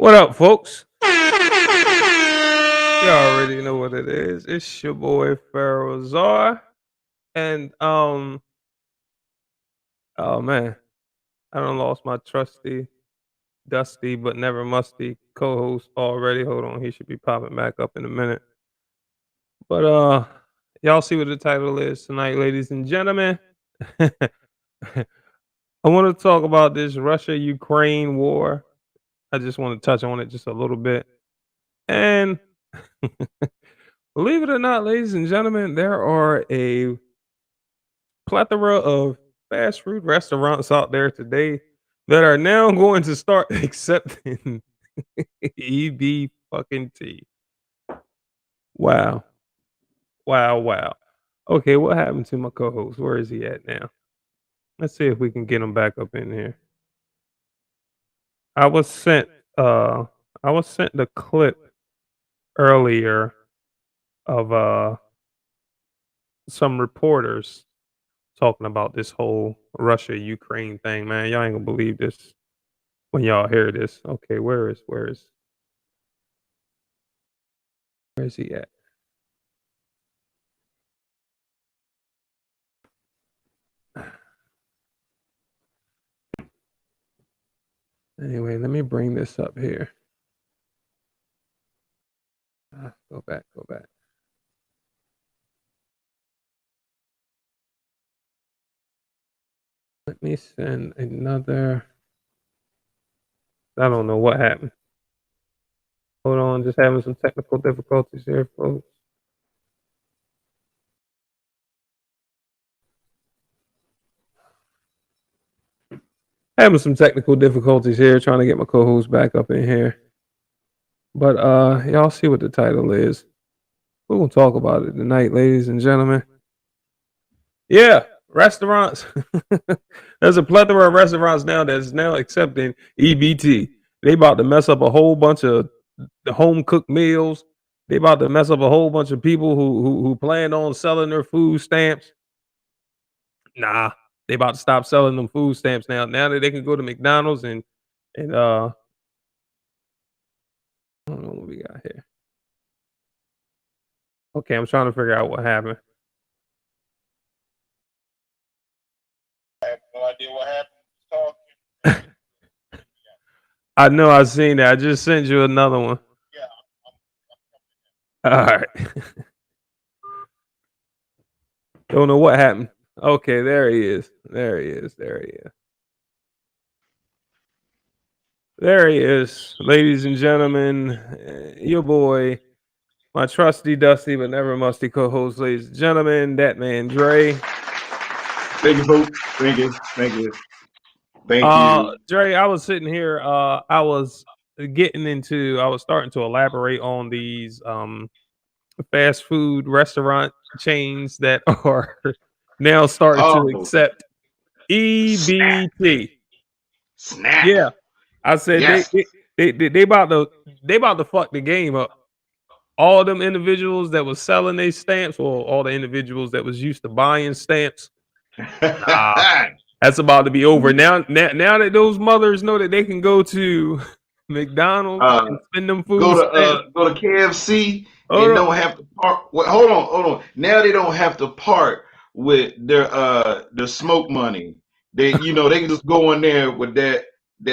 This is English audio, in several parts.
What up, folks? You already know what it is. It's your boy Pharaoh Czar. And oh man, I done lost my trusty, dusty, but never musty co-host already. Hold on, he should be popping back up in a minute. But y'all see what the title is tonight, ladies and gentlemen. I want to talk about this Russia-Ukraine war. I just want to touch on it just a little bit. And believe it or not, ladies and gentlemen, there are a plethora of fast food restaurants out there today that are now going to start accepting EB fucking T. Wow. Wow, wow. Okay, what happened to my co-host? Where is he at now? Let's see if we can get him back up in here. I was sent uh I was sent the clip earlier of some reporters talking about this whole Russia Ukraine thing, man. Y'all ain't gonna believe this when y'all hear this. Okay, where is he at? Anyway, let me bring this up here. Go back. Let me send another. I don't know what happened. Hold on, just having some technical difficulties here, folks. Having some technical difficulties here, trying to get my co-host back up in here. But y'all see what the title is. We're gonna talk about it tonight, ladies and gentlemen. Yeah, restaurants. There's a plethora of restaurants now that's now accepting EBT. They about to mess up a whole bunch of the home cooked meals. They about to mess up a whole bunch of people who plan on selling their food stamps. Nah, they about to stop selling them food stamps now. Now that they can go to McDonald's and I don't know what we got here. Okay, I'm trying to figure out what happened. I have no idea what happened. I know I've seen that. I just sent you another one. Yeah, All right. Don't know what happened. Okay, there he is. There he is. There he is. Ladies and gentlemen, your boy, my trusty, dusty, but never musty co-host, ladies and gentlemen, that man Dre. Thank you, folks. Thank you. Thank you. Thank you. Dre, I was sitting here, I was starting to elaborate on these fast food restaurant chains that are now starting to accept EBT. Snap. Yeah, I said Yes. they about to fuck the game up. All them individuals that was selling their stamps, or all the individuals that was used to buying stamps, that's about to be over. Now that those mothers know that they can go to McDonald's and spend them food go to KFC and don't have to part. Well, hold on. Now they don't have to part with their smoke money. They they can just go in there with that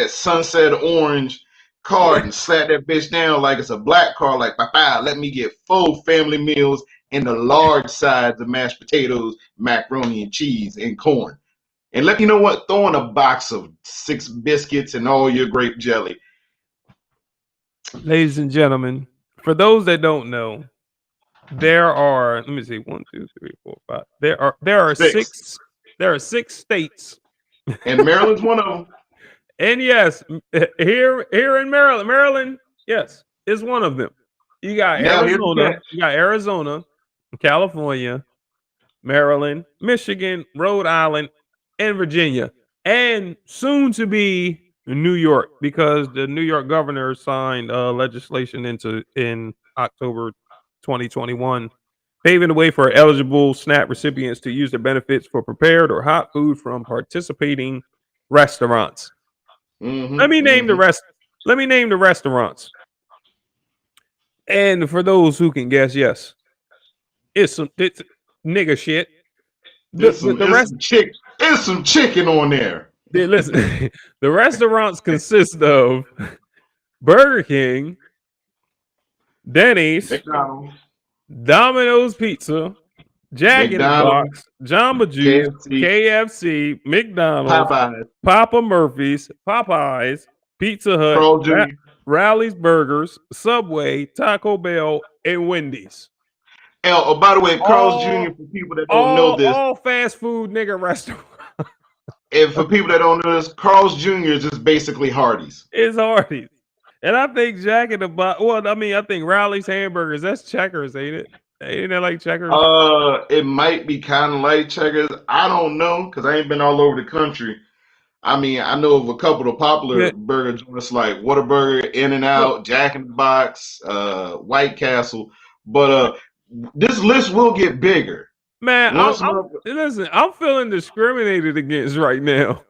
sunset orange card and slap that bitch down like it's a black card. Like, papa, let me get full family meals and the large sides of mashed potatoes, macaroni and cheese, and corn. And let me know what, throw in a box of 6 biscuits and all your grape jelly. Ladies and gentlemen, for those that don't know, there are, let me see, 1, 2, 3, 4, 5. There are six states. And Maryland's one of them. And yes, here in Maryland, yes, is one of them. You got Arizona, California, Maryland, Michigan, Rhode Island, and Virginia, and soon to be New York, because the New York governor signed legislation in October 2021, paving the way for eligible SNAP recipients to use their benefits for prepared or hot food from participating restaurants. Let me name the rest. Let me name the restaurants. And for those who can guess, yes, it's nigga shit. The rest. There's some chicken on there. Listen, the restaurants consist of Burger King, Denny's, McDonald's, Domino's Pizza, Jack in the McDonald's, Box, Jamba Juice, KFC, KFC, McDonald's, Popeyes, Papa Murphy's, Popeyes, Pizza Hut, Carl Jr. Rally's Burgers, Subway, Taco Bell, and Wendy's. Oh, by the way, Carl's Jr. for people that don't know this, all fast food nigga restaurants. And for people that don't know this, Carl's Jr. is just basically Hardee's. It's Hardee's. And I think Jack in the Box. Well, I mean, I think Rally's Hamburgers. That's Checkers, ain't it? Ain't that like Checkers? It might be kind of like Checkers. I don't know because I ain't been all over the country. I mean, I know of a couple of popular burger joints like Whataburger, In-N-Out, Jack in the Box, White Castle. But this list will get bigger. Man, listen, I'm feeling discriminated against right now.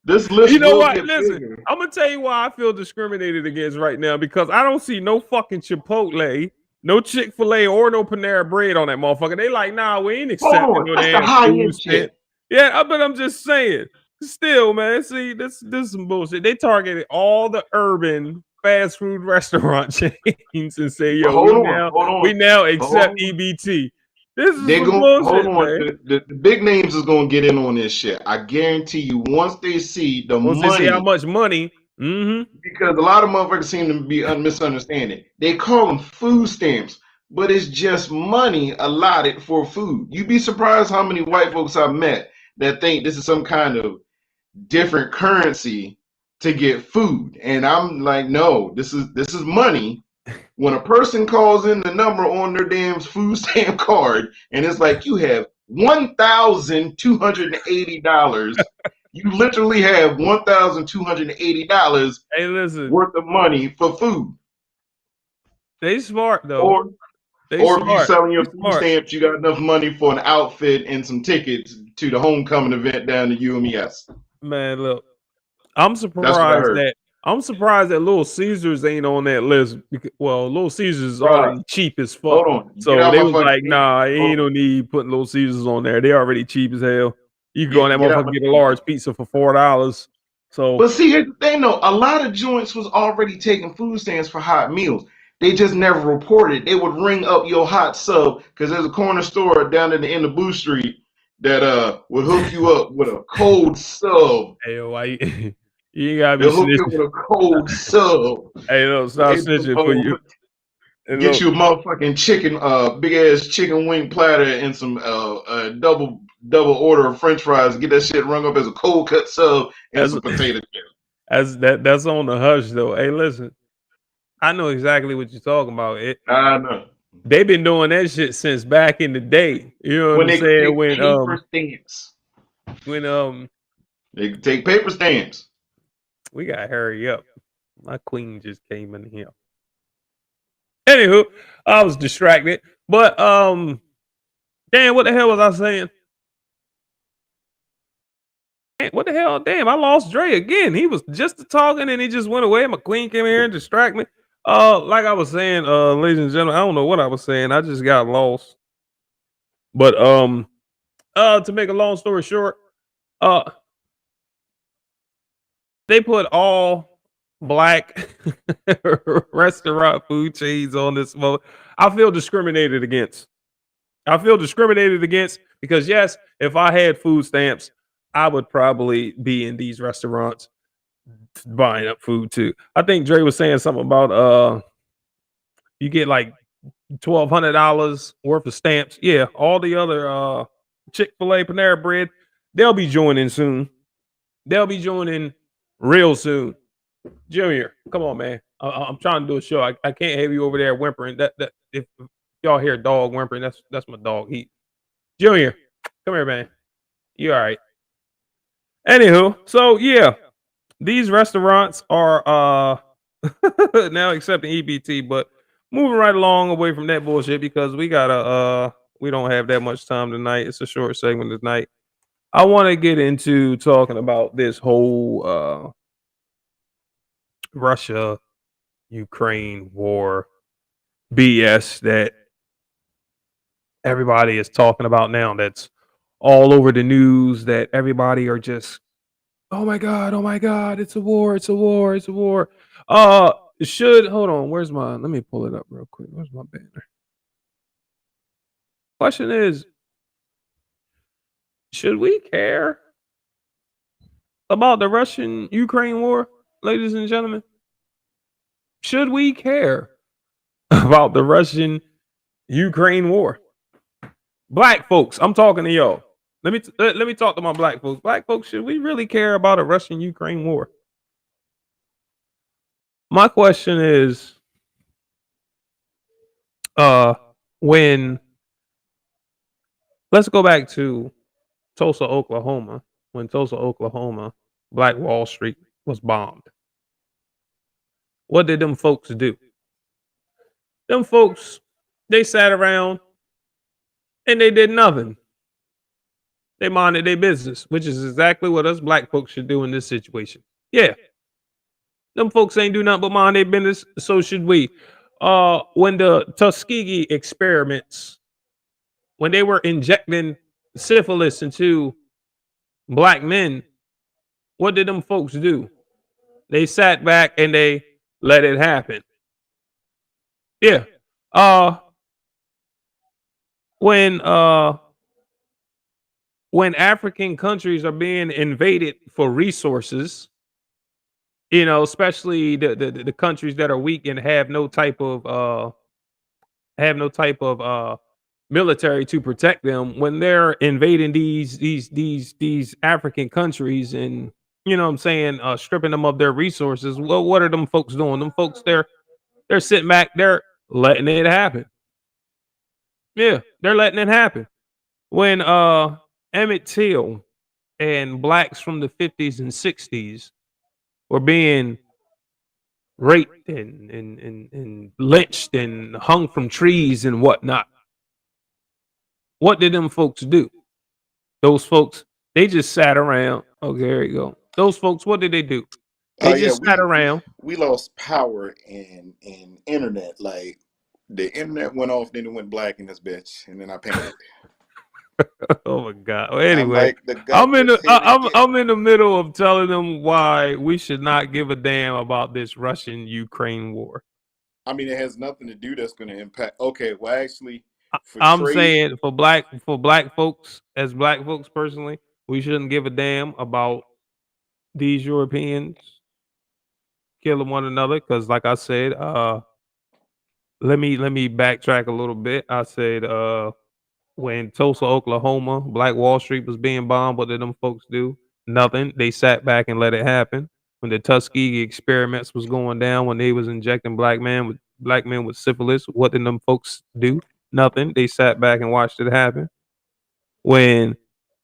This list you know will what? Get listen, bigger. I'm gonna tell you why I feel discriminated against right now because I don't see no fucking Chipotle, no Chick-fil-A, or no Panera Bread on that motherfucker. They like, nah, we ain't accepting no damn food shit. Yeah, but I'm just saying. Still, man, see, this is some bullshit. They targeted all the urban fast food restaurant chains and say, yo, we now accept EBT. This is some bullshit, man. The big names is gonna get in on this shit. I guarantee you. Once they see money, they see how much money. Because a lot of motherfuckers seem to be misunderstanding. They call them food stamps, but it's just money allotted for food. You'd be surprised how many white folks I've met that think this is some kind of different currency to get food, and I'm like, no, this is money. When a person calls in the number on their damn food stamp card, and it's like you have $1,280, you literally have $1,280 worth of money for food. They smart though. If you selling your food stamps, you got enough money for an outfit and some tickets to the homecoming event down to UMES. Man, look, I'm surprised that Little Caesars ain't on that list. Well, Little Caesars is already cheap as fuck. Hold on. So they was like, nah, ain't no need putting Little Caesars on there. They already cheap as hell. You can go on that motherfucker and get a large pizza for $4. So, but see, here's the thing though, a lot of joints was already taking food stamps for hot meals. They just never reported. They would ring up your hot sub because there's a corner store down at the end of Boo Street that would hook you up with a cold sub. Hey, why you gotta be hook you with a cold sub. Hey, look, stop snitching for you. And get you a motherfucking chicken, big ass chicken wing platter and some double order of French fries. Get that shit rung up as a cold cut sub and some potato chips. That's on the hush though. Hey, listen, I know exactly what you're talking about. I know. They've been doing that shit since back in the day. You know what I'm saying? When paper stamps. When they take paper stamps. We gotta hurry up. My queen just came in here. Anywho, I was distracted. But damn, what the hell was I saying? What the hell? Damn, I lost Dre again. He was just talking and he just went away. My queen came in here and distracted me. Like I was saying, ladies and gentlemen, I don't know what I was saying. I just got lost. But to make a long story short, they put all black restaurant food chains on this mode. I feel discriminated against. Because yes, if I had food stamps, I would probably be in these restaurants buying up food too. I think Dre was saying something about you get like $1,200 worth of stamps. Yeah, all the other Chick-fil-A, Panera Bread, they'll be joining soon. They'll be joining real soon. Junior, come on, man. I'm trying to do a show. I can't have you over there whimpering. That if y'all hear a dog whimpering, that's my dog. Junior, come here, man. You all right? Anywho, so yeah, these restaurants are now accepting EBT, but moving right along away from that bullshit because we don't have that much time tonight. It's a short segment tonight. I want to get into talking about this whole Russia Ukraine war BS that everybody is talking about now, that's all over the news, that everybody are just, oh my god, it's a war, it's a war, it's a war. Uh should hold on, where's mine? Let me pull it up real quick. Where's my banner? Question is, should we care about the Russian Ukraine war, ladies and gentlemen? Should we care about the Russian Ukraine war? Black folks, I'm talking to y'all. Let me talk to my black folks. Black folks, should we really care about a Russian Ukraine war? My question is, uh, when let's go back to Tulsa, Oklahoma. When Tulsa, Oklahoma, Black Wall Street was bombed. What did them folks do? Them folks, they sat around and they did nothing. They minded their business, which is exactly what us black folks should do in this situation. Yeah, them folks ain't do nothing but mind their business. So should we. When the Tuskegee experiments, when they were injecting syphilis into black men, what did them folks do? They sat back and they let it happen. Yeah. Uh when uh when African countries are being invaded for resources, especially the countries that are weak and have no type of military to protect them, when they're invading these African countries, and what I'm saying, stripping them of their resources. Well, what are them folks doing? Them folks, they're sitting back, they're letting it happen. Yeah, they're letting it happen. When Emmett Till and blacks from the 50s and 60s were being raped and lynched and hung from trees and whatnot, what did them folks do? Those folks, they just sat around. Okay, there you go. Those folks, what did they do? Oh They yeah, just sat we around. we lost power in internet. Like the internet went off, then it went black in this bitch, and then I panicked. Oh my god. Well, I'm anyway, like, the government's here to get. I'm in the middle of telling them why we should not give a damn about this Russian Ukraine war. I mean, it has nothing to do that's going to impact. Okay, well, actually, for I'm trade, saying for black folks, as black folks personally, we shouldn't give a damn about these Europeans killing one another, because like I said, let me backtrack a little bit. I said, when Tulsa, Oklahoma, Black Wall Street was being bombed, what did them folks do? Nothing. They sat back and let it happen. When the Tuskegee experiments was going down, when they was injecting black men with syphilis, what did them folks do? Nothing. They sat back and watched it happen. When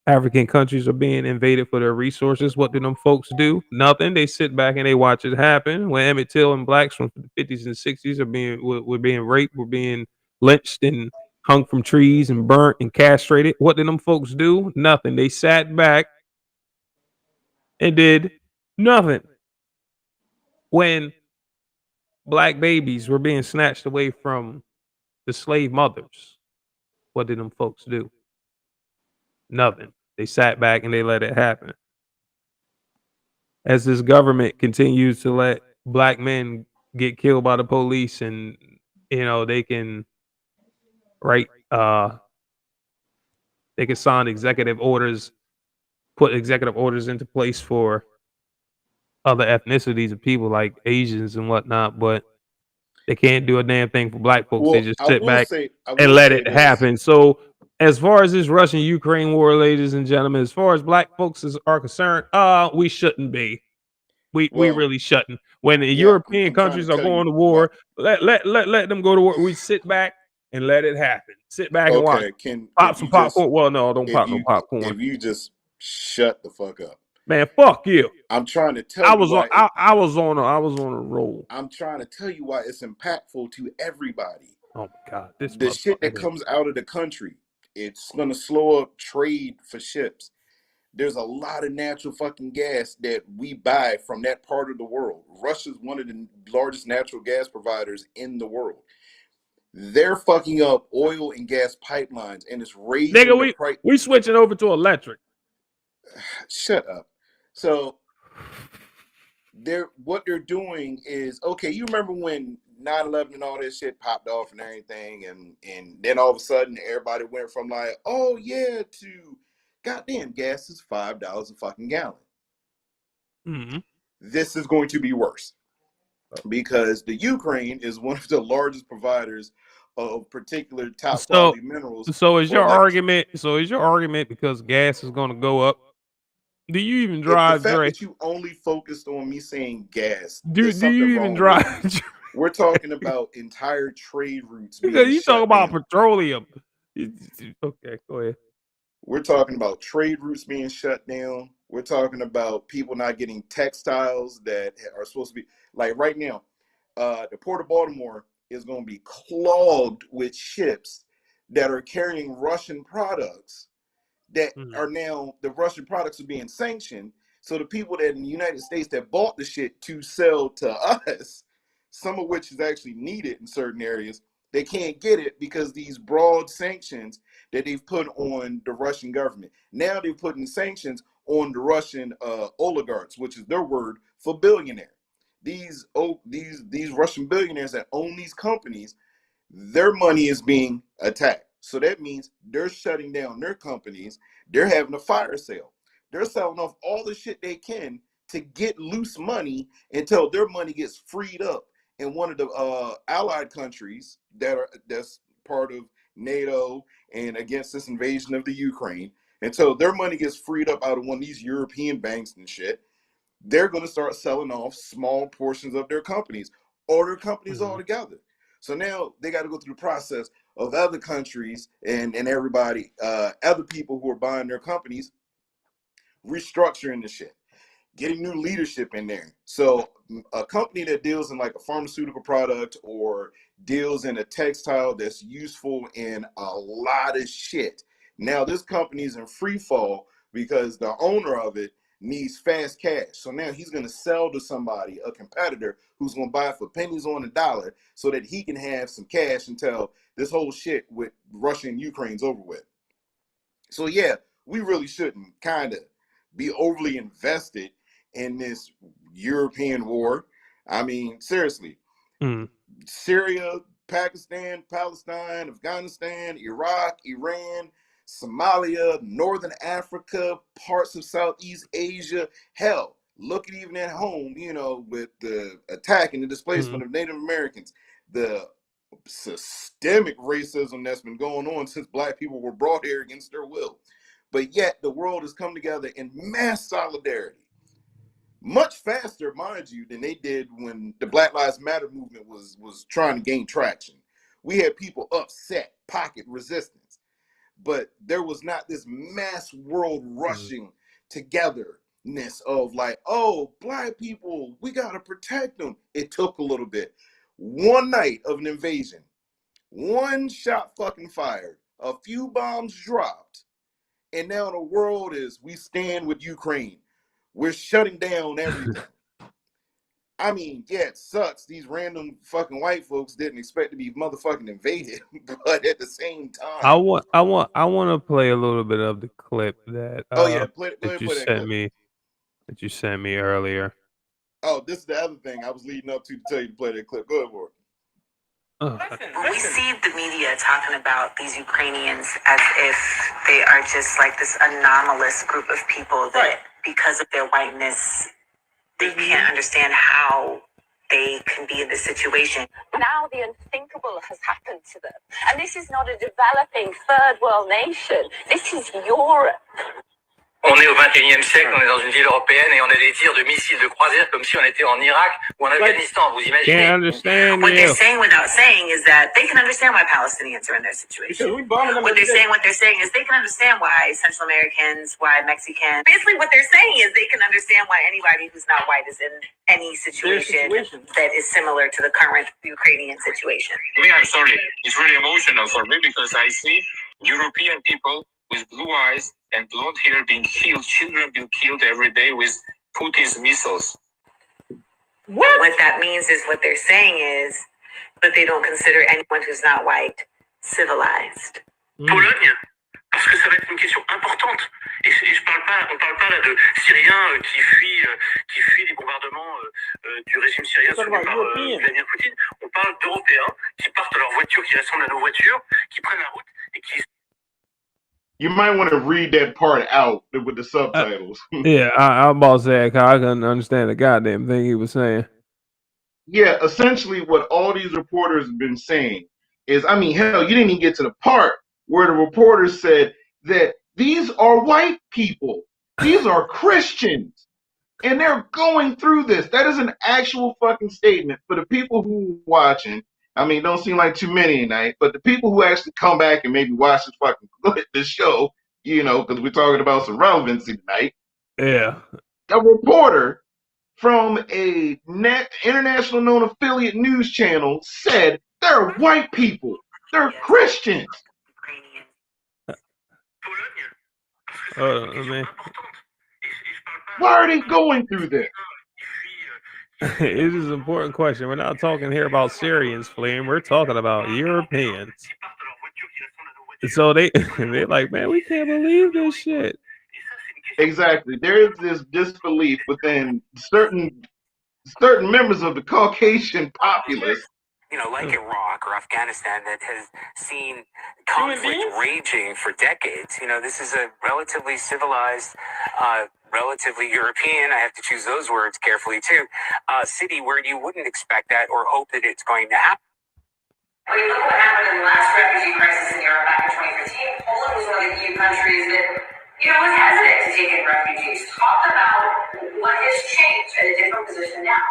African countries are being invaded for their resources, what do them folks do? Nothing. They sit back and they watch it happen. When Emmett Till and blacks from the 50s and 60s were being raped, were being lynched and hung from trees and burnt and castrated, what did them folks do? Nothing. They sat back and did nothing. When black babies were being snatched away from the slave mothers, what did them folks do? Nothing. They sat back and they let it happen. As this government continues to let black men get killed by the police, and they can write they can sign executive orders, put executive orders into place for other ethnicities of people like Asians and whatnot, but they can't do a damn thing for black folks. They well, just sit back I and will let say it this. happen. So as far as this Russian Ukraine war, ladies and gentlemen, as far as black folks are concerned, we shouldn't be. We Well, really shouldn't. When the yeah, European I'm trying to countries are tell going you to why. war, let them go to war. We sit back and let it happen. Sit back and watch. Okay, can Pop some popcorn. Well, no, don't if pop no you popcorn. if you just shut the fuck up. Man, fuck you. I'm trying to tell I you was on why. I was on a roll. I'm trying to tell you why it's impactful to everybody. Oh my god, this The shit motherfucker that here. comes out of the country, it's gonna slow up trade for ships. There's a lot of natural fucking gas that we buy from that part of the world. Russia's one of the largest natural gas providers in the world. They're fucking up oil and gas pipelines, and it's raising the price. We switching over to electric. Shut up. So what they're doing is, okay, you remember when 9/11 and all that shit popped off and everything, and then all of a sudden everybody went from like, oh yeah, to goddamn, gas is $5 a fucking gallon. Mm-hmm. This is going to be worse because the Ukraine is one of the largest providers of particular top quality minerals. So is your argument? So is your argument because gas is going to go up? Do you even drive, the fact Dre? that you only focused on me saying gas, do you even drive? We're talking about entire trade routes. Because you talk about petroleum. Okay, go ahead. We're talking about trade routes being shut down. We're talking about people not getting textiles that are supposed to be, like right now, the Port of Baltimore is going to be clogged with ships that are carrying Russian products that are now, the Russian products are being sanctioned. So the people that in the United States that bought the shit to sell to us, some of which is actually needed in certain areas, they can't get it because these broad sanctions that they've put on the Russian government. Now they're putting sanctions on the Russian oligarchs, which is their word for billionaire. These Russian billionaires that own these companies, their money is being attacked. So that means they're shutting down their companies. They're having a fire sale. They're selling off all the shit they can to get loose money until their money gets freed up in one of the allied countries that's part of NATO and against this invasion of the Ukraine. Until their money gets freed up out of one of these European banks and shit, they're going to start selling off small portions of their companies or their companies altogether. So now they got to go through the process of other countries and everybody, other people who are buying their companies, restructuring the shit, getting new leadership in there. So a company that deals in like a pharmaceutical product or deals in a textile that's useful in a lot of shit. Now this company is in free fall because the owner of it needs fast cash. So now he's going to sell to somebody, a competitor, who's going to buy it for pennies on the dollar so that he can have some cash until this whole shit with Russia and Ukraine's over with. So yeah, we really shouldn't kind of be overly invested in this European war. I mean, seriously, Syria, Pakistan, Palestine, Afghanistan, Iraq, Iran, Somalia, Northern Africa, parts of Southeast Asia. Hell, look at even at home, you know, with the attack and the displacement of Native Americans, the systemic racism that's been going on since Black people were brought here against their will. But yet the world has come together in mass solidarity. Much faster, mind you, than they did when the Black Lives Matter movement was trying to gain traction. We had people upset, pocket resistance, but there was not this mass world rushing togetherness of like, oh, Black people, we got to protect them. It took a little bit. One night of an invasion, one shot fucking fired, a few bombs dropped, and now the world is, we stand with Ukraine. We're shutting down everything. I mean, yeah, it sucks. These random fucking white folks didn't expect to be motherfucking invaded, but at the same time, I want to play a little bit of the clip that that you sent me earlier. Oh, this is the other thing I was leading up to tell you to play that clip. Go ahead for it. We see the media talking about these Ukrainians as if they are just like this anomalous group of people that, because of their whiteness, they can't understand how they can be in this situation. Now the unthinkable has happened to them. And this is not a developing third world nation. This is Europe. On est au 21e siècle, on est dans une ville européenne et on a des tirs de missiles de croisière comme si on était en Irak ou en Afghanistan. Vous imaginez? What they're saying without saying is that they can understand why Palestinians are in their situation. What they're saying is they can understand why Central Americans, why Mexicans. Basically what they're saying is they can understand why anybody who's not white is in any situation that is similar to the current Ukrainian situation. Me, I'm sorry. It's really emotional for me because I see European people with blue eyes and blonde hair being killed, children being killed every day with Putin's missiles. What that means is what they're saying is that they don't consider anyone who's not white civilized. Pologne, parce que ça va être une question importante. Et on parle pas là de Syriens qui fuient les bombardements du régime syrien soutenu par Vladimir Poutine. On parle d'Européens qui partent à leur voiture, qui ressemblent à nos voitures, qui prennent la route et qui... You might want to read that part out with the subtitles. Yeah, I'm about to say, I couldn't understand the goddamn thing he was saying. Yeah, essentially what all these reporters have been saying is, I mean, hell, you didn't even get to the part where the reporters said that these are white people. These are Christians. And they're going through this. That is an actual fucking statement for the people who are watching. I mean, don't seem like too many tonight, but the people who actually come back and maybe watch this show, you know, because we're talking about some relevancy tonight. Yeah. A reporter from a international known affiliate news channel said they're white people. They're Christians. Man. Why are they going through this? It is an important question. We're not talking here about Syrians fleeing. We're talking about Europeans. So they're like, man, we can't believe this shit. Exactly. There is this disbelief within certain members of the Caucasian populace. You know, like Iraq or Afghanistan that has seen conflict raging for decades. You know, this is a relatively civilized, relatively European, I have to choose those words carefully too, city where you wouldn't expect that or hope that it's going to happen. I mean, look what happened in the last refugee crisis in Europe back in 2015. Poland was one of the few countries that, you know, was hesitant to take in refugees. Talk about what has changed at a different position now.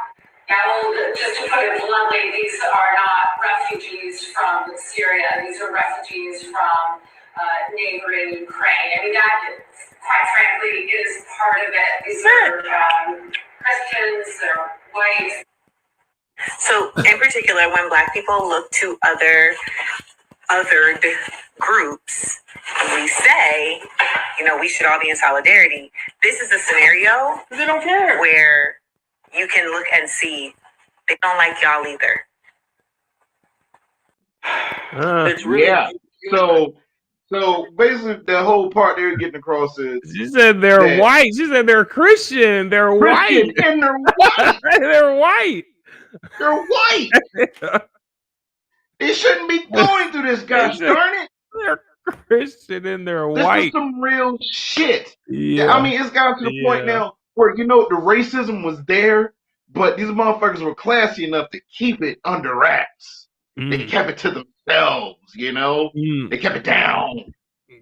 Now, just to put it bluntly, these are not refugees from Syria. These are refugees from neighboring Ukraine. I mean, that, quite frankly, is part of it. These are Christians, they're white. So, in particular, when Black people look to othered groups, we say, you know, we should all be in solidarity. This is a scenario They don't care. where you can look and see they don't like y'all either. It's really So basically, the whole part they're getting across is she said they're white. She said they're Christian. They're white. And they're white. They're white. They're white. They shouldn't be going through this, gosh darn it. They're Christian and they're This white. is some real shit. Yeah. I mean, it's gotten to the point now where, you know, the racism was there, but these motherfuckers were classy enough to keep it under wraps. They kept it to themselves, you know? They kept it down.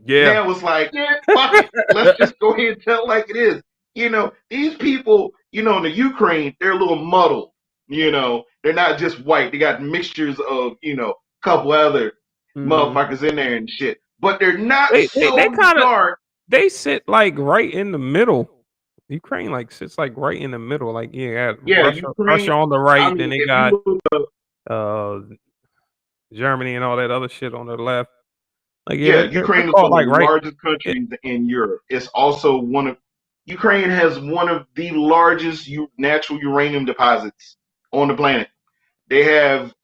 Yeah. Now it's like, yeah, fuck it. Let's just go ahead and tell it like it is. You know, these people, you know, in the Ukraine, they're a little muddled. You know, they're not just white. They got mixtures of, you know, a couple other motherfuckers in there and shit. But they're not they dark. They sit like right in the middle. Ukraine like sits like right in the middle. Like Russia on the right, I mean, then they got Germany and all that other shit on the left. Like Ukraine is one of the largest countries in Europe. It's also Ukraine has one of the largest natural uranium deposits on the planet. They have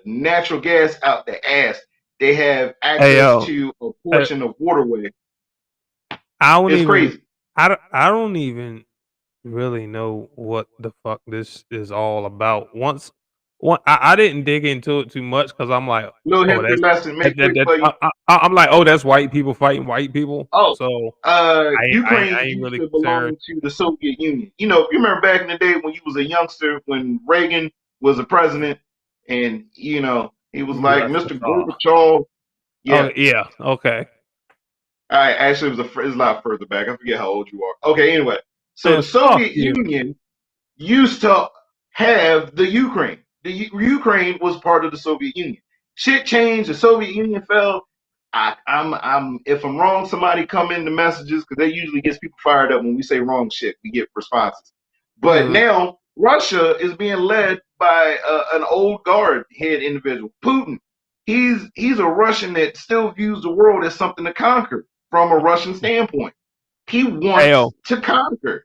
natural gas out the ass. They have access to a portion of waterway. It's crazy. I don't even really know what the fuck this is all about. I didn't dig into it too much because I'm like, I'm like, oh, that's white people fighting white people. Oh, so Ukraine I ain't really used to belong to the Soviet Union. You know, you remember back in the day when you was a youngster, when Reagan was a president, and you know he was like Mr. Gorbachev. Yeah. Oh, yeah. Okay. Actually, it was a lot further back. I forget how old you are. Okay. Anyway, so the Soviet Union used to have the Ukraine. The Ukraine was part of the Soviet Union. Shit changed. The Soviet Union fell. If I'm wrong, somebody come in the messages because that usually gets people fired up when we say wrong shit. We get responses. But now Russia is being led by an old guard head individual, Putin. He's a Russian that still views the world as something to conquer. from a Russian standpoint. He wants to conquer.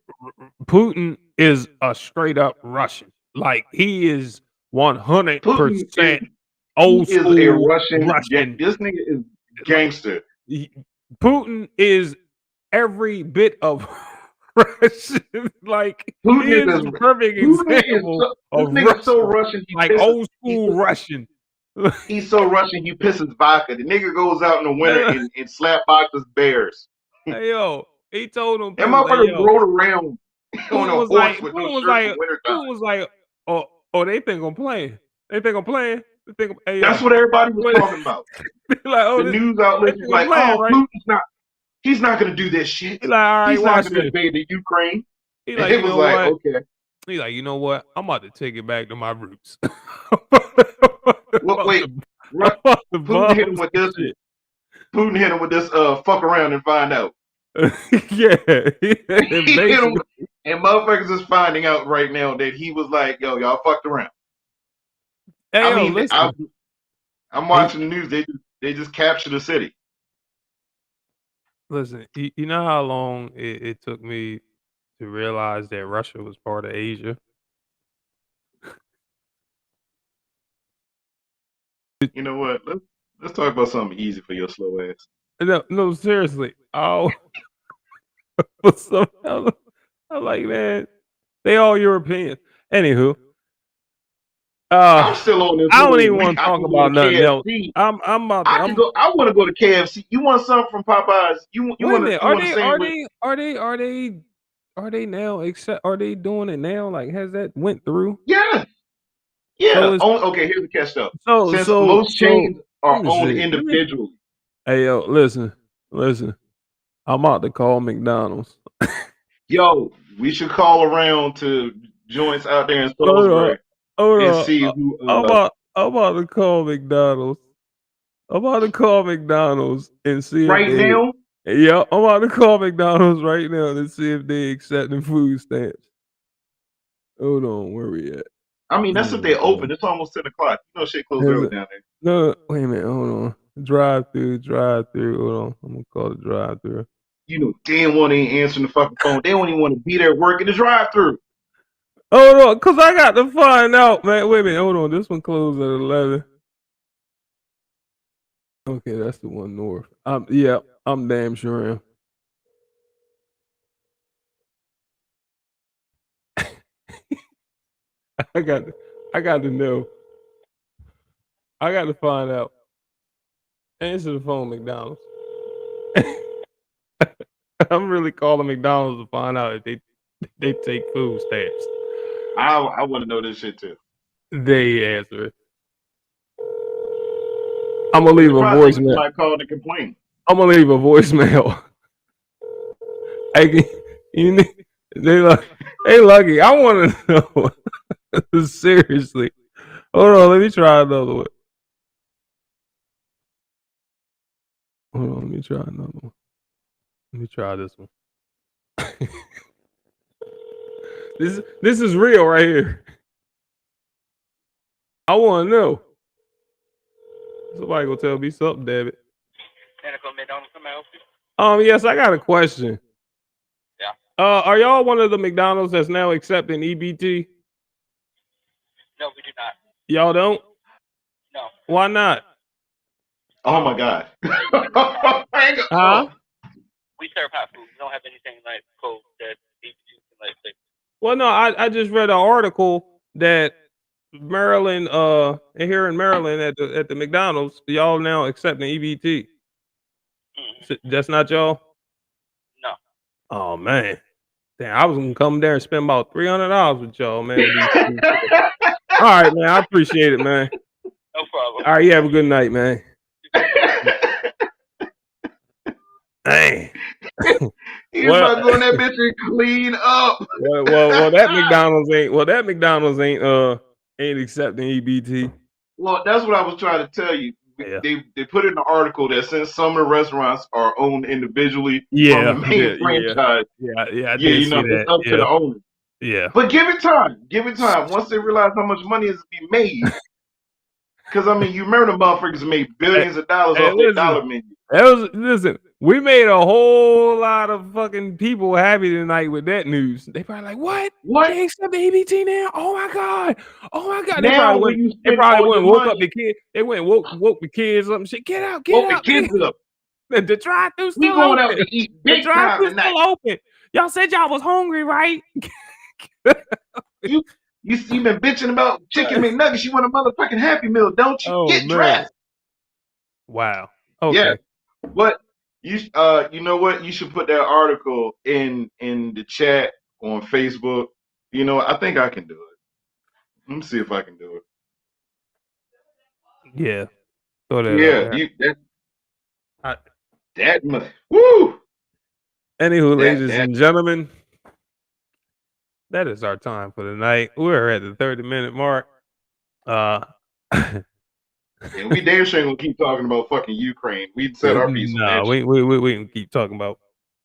Putin is a straight up Russian. Like he is 100% old He is a school Russian. Russian. This nigga is gangster. Putin is every bit of Russian. Like Putin he is is the perfect example of this nigga so Russian. He like pisses, old school Russian. He's so Russian. He pisses vodka. The nigga goes out in the winter and slap boxes bears. Hey yo, he told him that motherfucker rode around on a horse with no shirt in winter time. Putin was like, oh, they think I'm playing. They think I'm playing. They think hey, that's what everybody was talking about. Like, the news outlets was like, playing, right? Putin's not. He's not gonna do this shit. He like, all right, he's not gonna invade the Ukraine. He like, it was like, okay. He like, you know what? I'm about to take it back to my roots. Wait, Putin hit him with this. Putin hit him with this. Fuck around and find out. Yeah, he hit him, and motherfuckers is finding out right now that he was like, yo, y'all fucked around. Hey, I mean, listen. I'm watching the news. They just captured the city. Listen, you know how long it took me to realize that Russia was part of Asia? You know what? Let's talk about something easy for your slow ass. No, seriously. I'm like, man, they all European. Anywho, I'm still on this. I don't even want to talk about nothing else. I want to go to KFC. You want something from Popeyes? Are they now are they doing it now? Like, has that went through? Yeah. Okay, here's the catch though. Since most chains are owned individually. Hey yo, listen. I'm about to call McDonald's. Yo, we should call around to joints out there in Salisbury and see who. I'm about to call McDonald's. I'm about to call McDonald's and see right now. Yeah, I'm about to call McDonald's right now to see if they accepting food stamps. Hold on, where we at? I mean, that's if they open. It's almost 10 o'clock. You know, shit closed early down there. No, wait a minute. Hold on. Drive through. Hold on. I'm gonna call the drive through. You know, damn one ain't answering the fucking phone. They don't even want to be there working the drive through. Hold on, cause I got to find out, man. Wait a minute. Hold on. This one closed at 11. Okay, that's the one north. Yeah, I'm damn sure am. I got to know. I got to find out. Answer the phone, McDonald's. I'm really calling McDonald's to find out if they take food stamps. I want to know this shit too. They answer it. I'm gonna leave a voicemail. I called to complain. I'm gonna leave a voicemail. They lucky. I want to know. Seriously. Hold on. Let me try another one. Hold on. Let me try another one. Let me try this one. This is real right here. I want to know. Somebody gonna tell me something, damn it. Yes, I got a question. Yeah. Are y'all one of the McDonald's that's now accepting EBT? No, we do not. Y'all don't? No. Why not? Oh my God. Huh? We serve hot food. We don't have anything like cold that EBT can like take. Well, no, I just read an article that Maryland, here in Maryland at the McDonald's, y'all now accepting EBT. Mm-hmm. That's not y'all? No. Oh man. Damn, I was gonna come there and spend about $300 with y'all, man. All right, man. I appreciate it, man. No problem. All right, you have a good night, man. Dang. He's about to go in that bitch and clean up. Well, that McDonald's ain't accepting EBT. Well, that's what I was trying to tell you. Yeah. They put in the article that since some of the restaurants are owned individually from the main franchise, you know, it's up to the owner. Yeah. But give it time. Once they realize how much money is to be made, because I mean, you remember the motherfuckers made billions of dollars off their dollar menu. Listen, We made a whole lot of fucking people happy tonight with that news. They probably like, what? What? They accept the EBT now? Oh my god! Oh my god! They Now probably when went. you They spend probably all went your and woke up money, the kid. They went and woke the kids up and shit. Get out! Get woke the out! kids up. The drive-through We still going out open. to eat The big time drive-through tonight. still open. Y'all said y'all was hungry, right? You been bitching about chicken McNuggets. You want a motherfucking Happy Meal, don't you? Oh Get man! dressed. Wow. Yeah, Okay. but you know what? You should put that article in the chat on Facebook. You know what? I think I can do it. Let me see if I can do it. Yeah. Throw that up Yeah, there. that much. Woo! Anywho, ladies That and gentlemen, that is our time for the night. We're at the 30-minute mark. and we damn sure ain't gonna keep talking about fucking Ukraine. We set our piece on Nah, that shit. we can keep talking about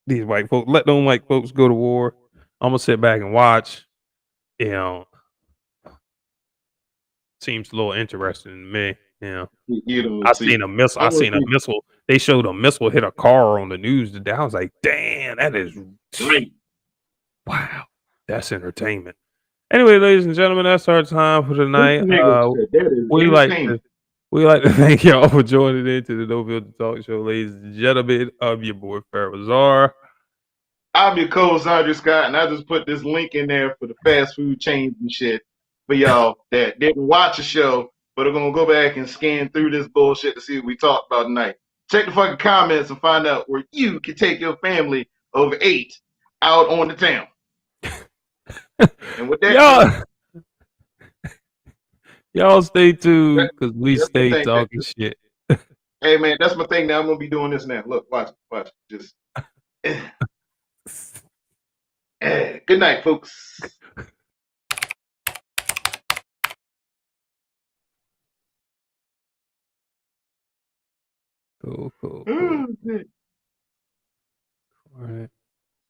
these white folks. Let them white folks go to war. I'm gonna sit back and watch. You know, seems a little interesting to me. You know, You know, I see, seen a missile. I'm I gonna seen a missile. They showed a missile hit a car on the news today. I was like, damn, that is see. wow. That's entertainment. Anyway, ladies and gentlemen, that's our time for This tonight. nigga said that is We like to entertainment. we like to thank y'all for joining into the No Filter Talk Show, ladies and gentlemen. I'm your boy Farazar. I'm your co-Sandra Scott, and I just put this link in there for the fast food chains and shit for y'all that didn't watch the show, but are gonna go back and scan through this bullshit to see what we talked about tonight. Check the fucking comments and find out where you can take your family over 8 out on the town. And with that, Y'all stay tuned because we that's my stay thing. talking shit. Hey man, that's my thing now. I'm gonna be doing this now. Look, watch. Just good night, folks. Cool. Ooh, All right.